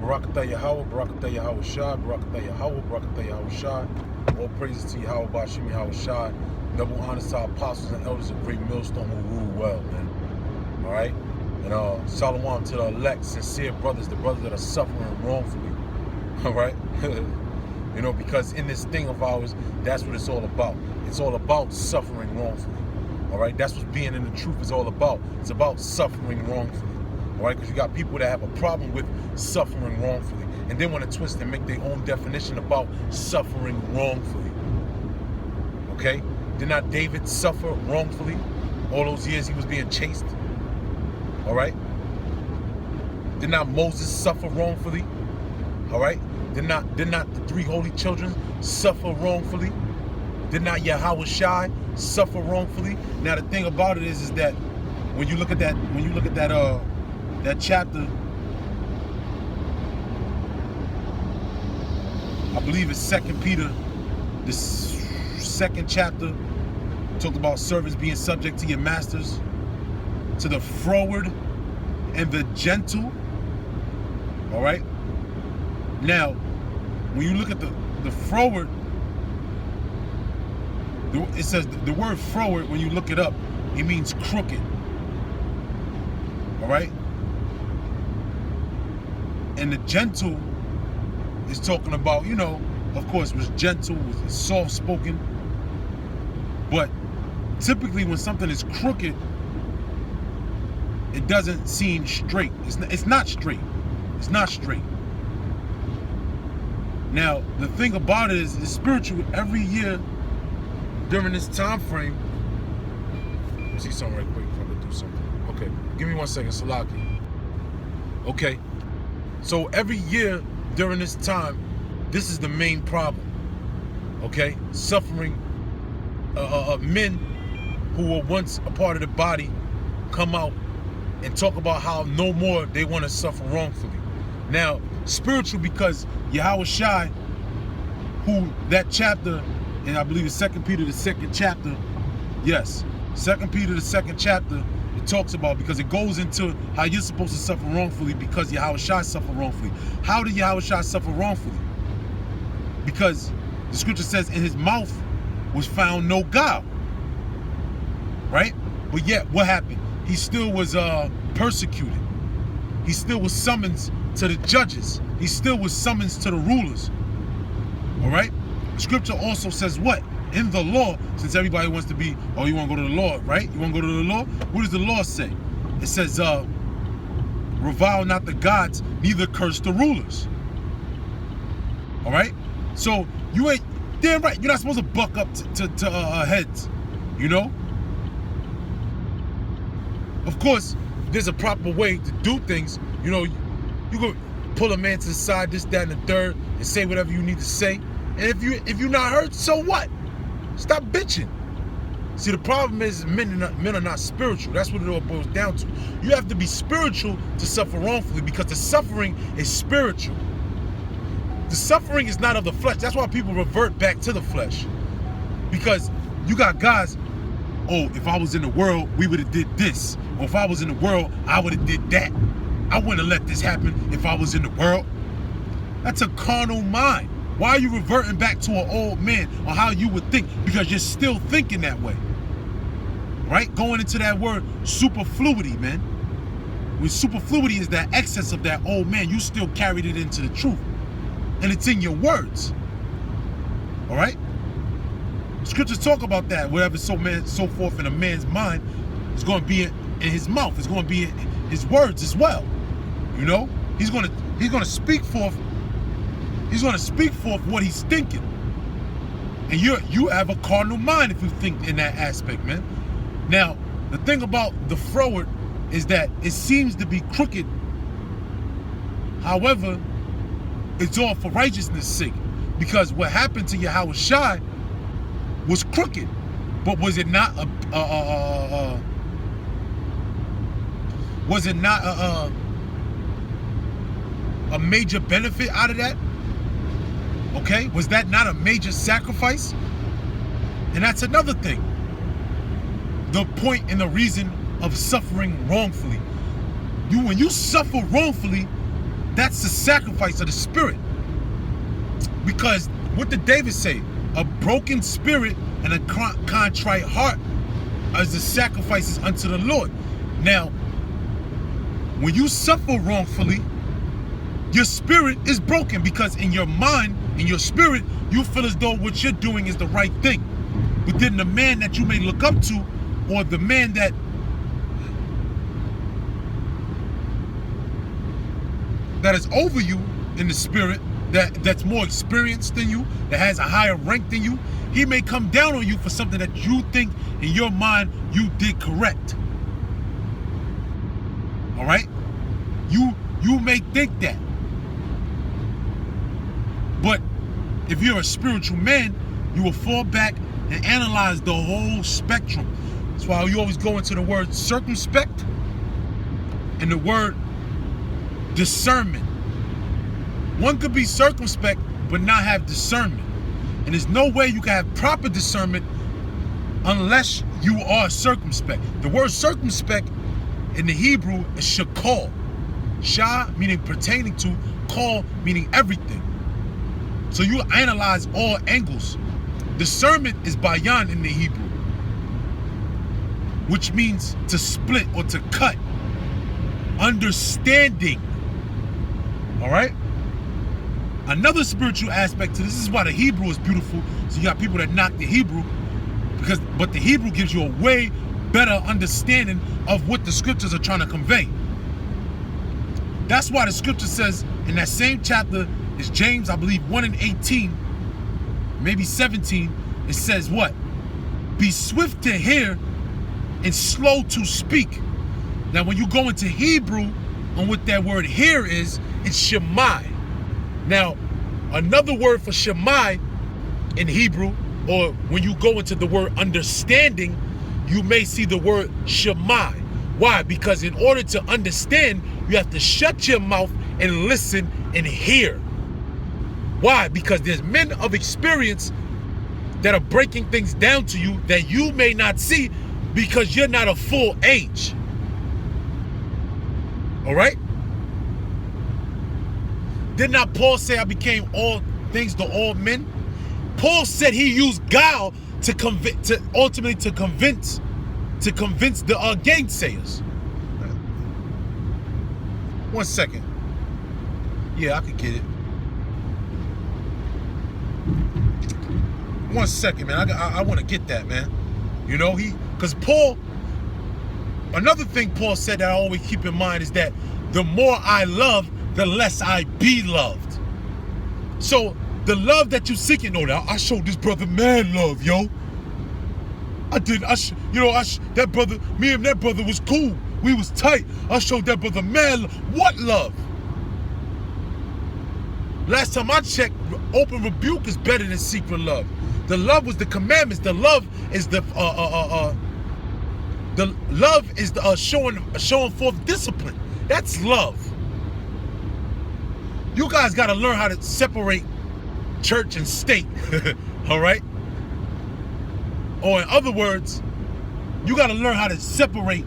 Barakatah Yahweh, Barakatah Yahweh Shai, Barakatah Yahweh, Barakatah Yahweh Shai. All praises to Yahweh Bashim Yahweh Shai. Double honors to our apostles and elders of Great Millstone who rule well, man. All right? And Shalom to the elect, sincere brothers, the brothers that are suffering wrongfully. All right? You know, because in this thing of ours, that's what it's all about. It's all about suffering wrongfully. All right? That's what being in the truth is all about. It's about suffering wrongfully. All right? Because you got people that have a problem with suffering wrongfully. And they want to twist and make their own definition about suffering wrongfully. Okay? Did not David suffer wrongfully all those years he was being chased? All right? Did not Moses suffer wrongfully? All right? Did not the three holy children suffer wrongfully? Did not Yahweh Shai suffer wrongfully? Now the thing about it is that when you look at that that chapter, I believe it's 2 Peter, the second chapter, talked about servants being subject to your masters, to the froward and the gentle. All right. Now, when you look at the froward, it says the word froward, when you look it up, it means crooked. All right. And the gentle is talking about, you know, of course, was gentle, was soft-spoken. But typically when something is crooked, it doesn't seem straight. It's not straight. It's not straight. Now, the thing about it is, it's spiritual. Every year during this time frame, let me see something right quick if I could do something. Okay, give me 1 second, Salaki. Okay, so every year during this time, this is the main problem. Okay, suffering. Men who were once a part of the body come out and talk about how no more they want to suffer wrongfully. Now, spiritual, because Yahweh Shai, who that chapter, and I believe it's 2 Peter, the second chapter, yes, 2 Peter, the second chapter, it talks about, because it goes into how you're supposed to suffer wrongfully because Yahweh Shai suffered wrongfully. How did Yahweh Shai suffer wrongfully? Because the scripture says in his mouth was found no guile, right? But yet, what happened? He still was persecuted. He still was summoned to the judges. He still was summoned to the rulers. All right? The scripture also says what? In the law, since everybody wants to be, oh, you want to go to the law, right? You want to go to the law? What does the law say? It says, revile not the gods, neither curse the rulers. All right? So you ain't, damn right, you're not supposed to buck up to heads, you know? Of course, there's a proper way to do things. You know, you go pull a man to the side, this, that, and the third, and say whatever you need to say. And if you're not hurt, so what? Stop bitching. See, the problem is men are not spiritual. That's what it all boils down to. You have to be spiritual to suffer wrongfully, because the suffering is spiritual. The suffering is not of the flesh. That's why people revert back to the flesh. Because you got guys, oh, if I was in the world, we would have did this. Or if I was in the world, I would have did that. I wouldn't have let this happen if I was in the world. That's a carnal mind. Why are you reverting back to an old man on how you would think? Because you're still thinking that way. Right? Going into that word superfluity, man. When superfluity is that excess of that old man, you still carried it into the truth. And it's in your words. All right? Scriptures talk about that. Whatever's so forth in a man's mind is going to be in his mouth. It's going to be in his words as well. You know? He's going to speak forth. He's going to speak forth what he's thinking. And you have a carnal mind if you think in that aspect, man. Now, the thing about the froward is that it seems to be crooked. However, it's all for righteousness' sake. Because what happened to Yahweh Shai was crooked. But was it not a major benefit out of that? Okay, was that not a major sacrifice? And that's another thing. The point and the reason of suffering wrongfully. When you suffer wrongfully, That's the sacrifice of the spirit. Because what did David say? A broken spirit and a contrite heart as the sacrifices unto the Lord. Now, when you suffer wrongfully, your spirit is broken, because in your mind, in your spirit, you feel as though what you're doing is the right thing. But then the man that you may look up to, or the man that is over you in the spirit, that's more experienced than you, that has a higher rank than you, he may come down on you for something that you think in your mind you did correct. All right? You may think that. But if you're a spiritual man, you will fall back and analyze the whole spectrum. That's why you always go into the word circumspect and the word discernment. One could be circumspect but not have discernment. And there's no way you can have proper discernment unless you are circumspect. The word circumspect in the Hebrew is shakal. Shah meaning pertaining to, kal meaning everything. So you analyze all angles. Discernment is bayan in the Hebrew, which means to split or to cut. Understanding. All right? Another spiritual aspect to this is why the Hebrew is beautiful. So you got people that knock the Hebrew, but the Hebrew gives you a way better understanding of what the scriptures are trying to convey. That's why the scripture says in that same chapter, is James, I believe 1 and 18, maybe 17, it says what? Be swift to hear and slow to speak. Now when you go into Hebrew, and what that word hear is, it's shemai. Now, another word for shemai in Hebrew, or when you go into the word understanding, you may see the word shemai. Why? Because in order to understand, you have to shut your mouth and listen and hear. Why? Because there's men of experience that are breaking things down to you that you may not see because you're not a full age. All right? Did not Paul say I became all things to all men? Paul said he used guile to ultimately convince the gainsayers. 1 second. Yeah, I could get it. 1 second, man. I want to get that, man. You know, because Paul, another thing Paul said that I always keep in mind is that the more I love, the less I be loved. So the love that you seeking, I showed this brother mad love, yo. That brother, me and that brother was cool. We was tight. I showed that brother mad love. What love? Last time I checked, open rebuke is better than secret love. The love was the commandments. The love is showing forth discipline. That's love. You guys got to learn how to separate church and state. All right? Or in other words, you got to learn how to separate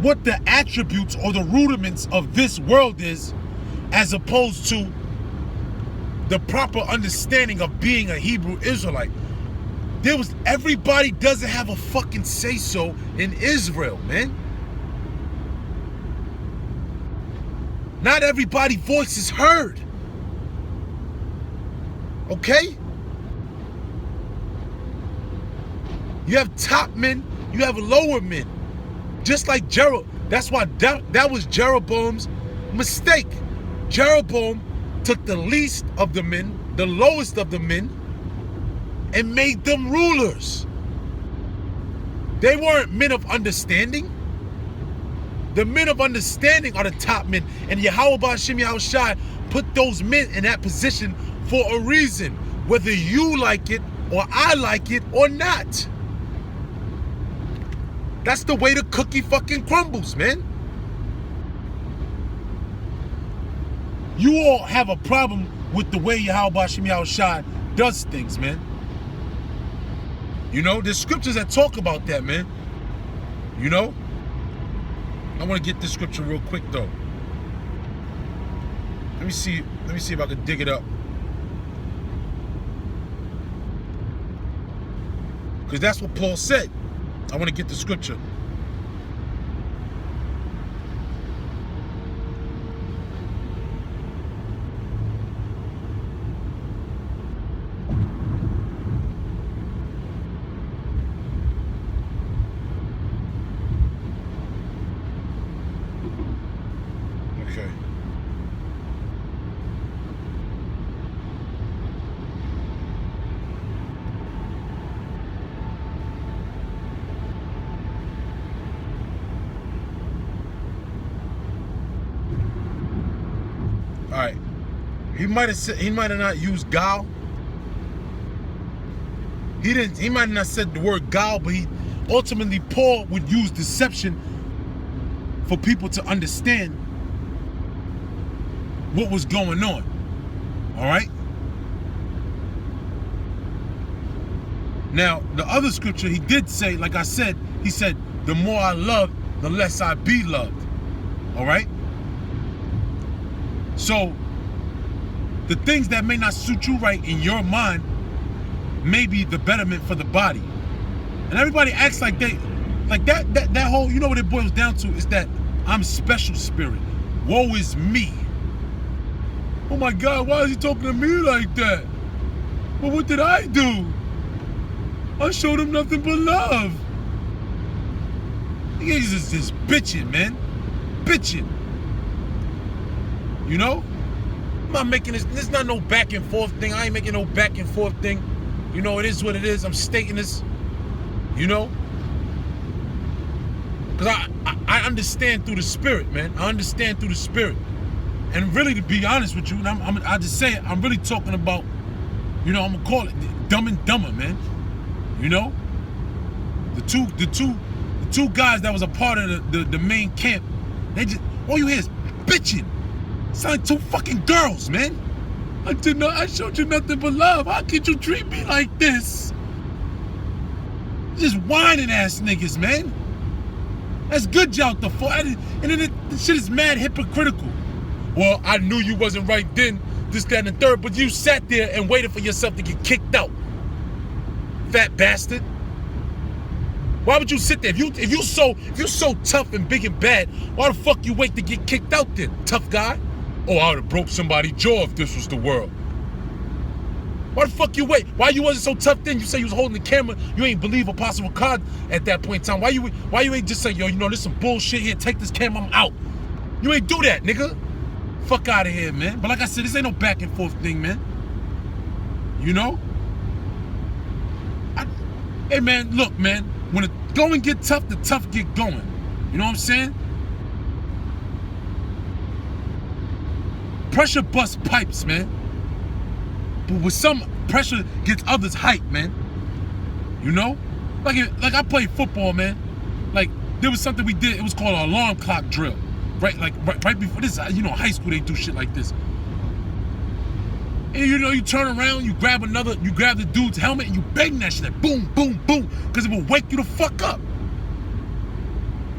what the attributes or the rudiments of this world is, as opposed to the proper understanding of being a Hebrew Israelite. Everybody doesn't have a fucking say-so in Israel, man. Not everybody's voice is heard. Okay? You have top men, you have lower men. Just like that's why that was Jeroboam's mistake. Jeroboam took the least of the men, the lowest of the men, and made them rulers. They weren't men of understanding. The men of understanding are the top men. And Yahweh Ba'Shem Yahushai put those men in that position for a reason, whether you like it or I like it or not. That's the way the cookie fucking crumbles, man. You all have a problem with the way Yahweh Ba'Shem Yahushai does things, man. You know, there's scriptures that talk about that, man. You know? I want to get this scripture real quick though. Let me see if I can dig it up. Because that's what Paul said. I want to get the scripture. Okay. All right. He might have not used gal. He might have not said the word gal, but ultimately Paul would use deception for people to understand what was going on. All right? Now, the other scripture he did say, like I said, he said, the more I love, the less I be loved. All right? So, the things that may not suit you right in your mind may be the betterment for the body. And everybody acts like that whole, you know what it boils down to is that I'm special spirit. Woe is me. Oh my God, why is he talking to me like that? Well, what did I do? I showed him nothing but love. He's just bitching, man. Bitching. You know? I'm not making this not no back and forth thing. I ain't making no back and forth thing. You know, it is what it is. I'm stating this. You know? Because I understand through the spirit, man. I understand through the spirit. And really, to be honest with you, and I just say it, I'm really talking about, you know, I'm going to call it Dumb and Dumber, man. You know? The two guys that was a part of the main camp, they just, all you hear is bitching. It's like two fucking girls, man. I showed you nothing but love. How could you treat me like this? Just whining ass niggas, man. That's good y'all the fuck. And then the shit is mad hypocritical. Well, I knew you wasn't right then, this, that, and the third, but you sat there and waited for yourself to get kicked out. Fat bastard. Why would you sit there? If you're so tough and big and bad, why the fuck you wait to get kicked out then, tough guy? Oh, I would have broke somebody's jaw if this was the world. Why the fuck you wait? Why you wasn't so tough then? You say you was holding the camera. You ain't believe Apostle God at that point in time. Why you ain't just say, yo, you know, there's some bullshit here. Take this camera, I'm out. You ain't do that, nigga. Fuck out of here, man. But like I said, this ain't no back and forth thing, man. You know? Hey, man, look, man. When the going get tough, the tough get going. You know what I'm saying? Pressure busts pipes, man. But with some pressure gets others hype, man. You know? Like I played football, man. Like, there was something we did. It was called an alarm clock drill. Right before this, you know, high school, they do shit like this. And you know, you turn around, you grab the dude's helmet and you bang that shit like boom, boom, boom, because it will wake you the fuck up.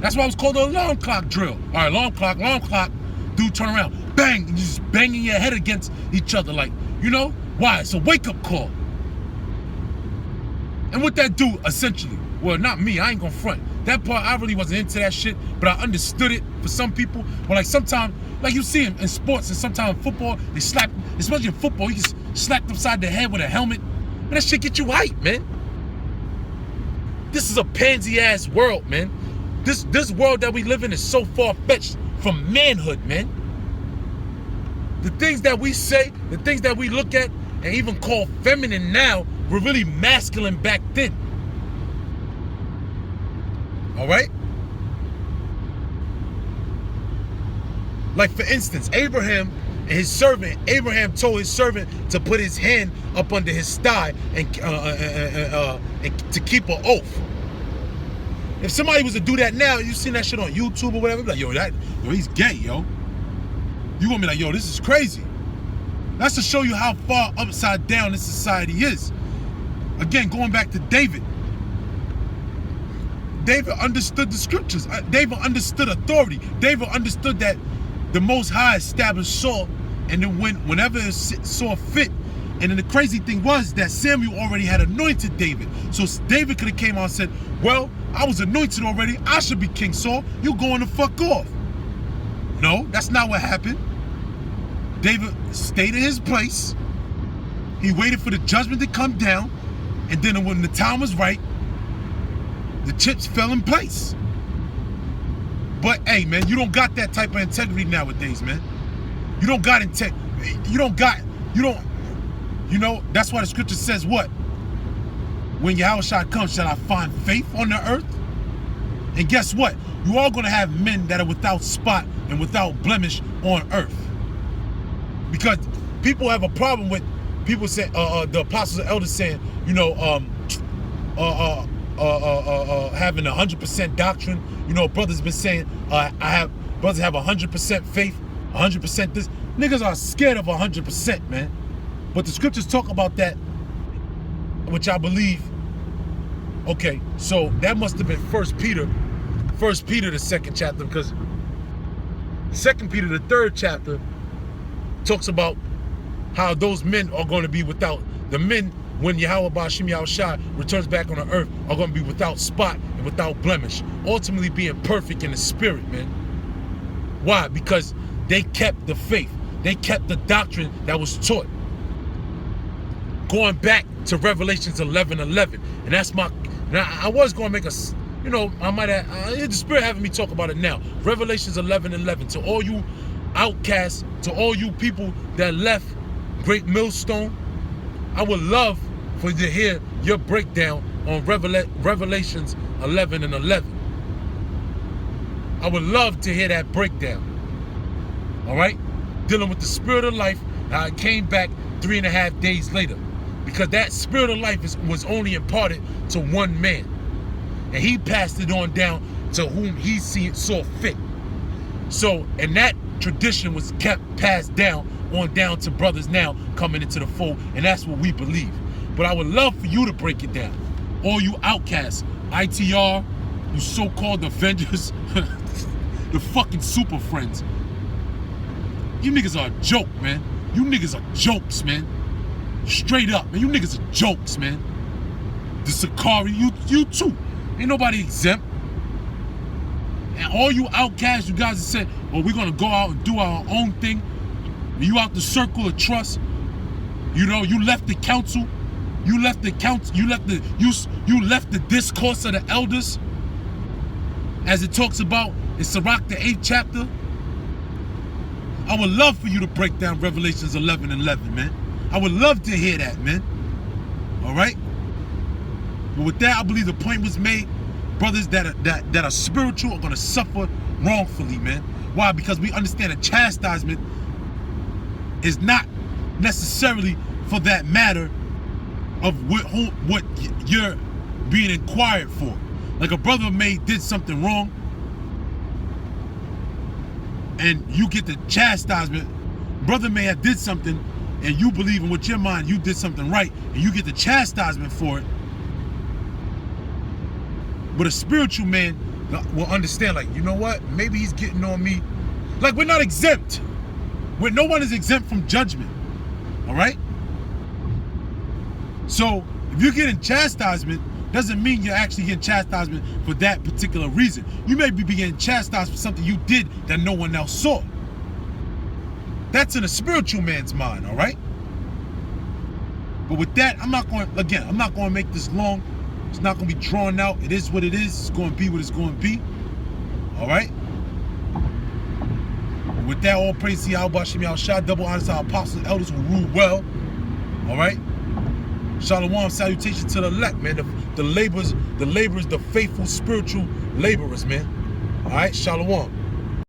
That's why it was called the alarm clock drill. All right, alarm clock, dude turn around, bang, and you just banging your head against each other like, you know? Why? It's a wake-up call. And what that do, essentially, well, not me, I ain't gonna front. That part, I really wasn't into that shit, but I understood it for some people. But like sometimes, like you see in sports and sometimes in football, they slap, especially in football, you just slapped upside the head with a helmet. Man, that shit get you hype, man. This is a pansy-ass world, man. This world that we live in is so far-fetched from manhood, man. The things that we say, the things that we look at, and even call feminine now, were really masculine back then. All right? Like, for instance, Abraham and his servant, Abraham told his servant to put his hand up under his thigh and to keep an oath. If somebody was to do that now, you seen that shit on YouTube or whatever, like, yo, he's gay, yo. You gonna be like, yo, this is crazy. That's to show you how far upside down this society is. Again, going back to David. David understood the scriptures. David understood authority. David understood that the Most High established Saul, and then whenever it saw fit. And then the crazy thing was that Samuel already had anointed David. So David could have came out and said, well, I was anointed already. I should be King Saul. You going to fuck off. No, that's not what happened. David stayed in his place. He waited for the judgment to come down. And then when the time was right, the chips fell in place. But hey, man, you don't got that type of integrity nowadays, man. You don't got integrity. You know, that's why the scripture says what? When Yahushua comes, shall I find faith on the earth? And guess what? You are going to have men that are without spot and without blemish on earth. Because people have a problem with people saying, the apostles and elders saying, you know, having 100% doctrine. You know, brothers been saying, brothers have 100% faith, 100% this. Niggas are scared of 100%, man. But the scriptures talk about that, which I believe. Okay, so that must have been 1 Peter, the 2nd chapter, because 2 Peter, the 3rd chapter, talks about how those men are going to be without, the men, when Yahweh Ba'ashim Yahushua returns back on the earth, are going to be without spot and without blemish, ultimately being perfect in the spirit, man. Why? Because they kept the faith. They kept the doctrine that was taught. Going back to Revelations 11:11, and that's my. Now I was going to make a, you know, I might have the Spirit having me talk about it now. Revelations 11:11. To all you outcasts, to all you people that left Great Millstone, I would love for you to hear your breakdown on Revelations 11:11. I would love to hear that breakdown. All right, dealing with the Spirit of life. I came back 3.5 days later. Because that Spirit of life was only imparted to one man. And he passed it on down to whom he saw fit. So, and that tradition was kept passed down on down to brothers now coming into the fold. And that's what we believe. But I would love for you to break it down. All you outcasts, ITR, you so-called Avengers, the fucking super friends. You niggas are a joke, man. You niggas are jokes, man. Straight up, man. You niggas are jokes, man. The Sakari, you too. Ain't nobody exempt. And all you outcasts, you guys have said, well, we're gonna go out and do our own thing. You out the circle of trust. You know, you left the council. You left the council. You left the discourse of the elders, as it talks about in Sirach, the 8th chapter. I would love for you to break down Revelations 11:11, man. I would love to hear that, man. All right? But with that, I believe the point was made. Brothers that are spiritual are going to suffer wrongfully, man. Why? Because we understand that chastisement is not necessarily for that matter of what you're being inquired for. Like a brother did something wrong, and you get the chastisement. Brother may have did something, and you believe in with your mind you did something right, and you get the chastisement for it. But a spiritual man will understand, like, you know what? Maybe he's getting on me. Like, we're not exempt. No one is exempt from judgment. All right? So, if you're getting chastisement, doesn't mean you're actually getting chastisement for that particular reason. You may be getting chastised for something you did that no one else saw. That's in a spiritual man's mind, all right? But with that, I'm not going to make this long. It's not going to be drawn out. It is what it is. It's going to be what it's going to be. All right? And with that, all praise to Yahweh Ba'ashim Yahushua. Double honors to our apostles and elders who rule well. All right? Shalom, salutation to the elect, man. The laborers, the faithful spiritual laborers, man. All right? Shalom.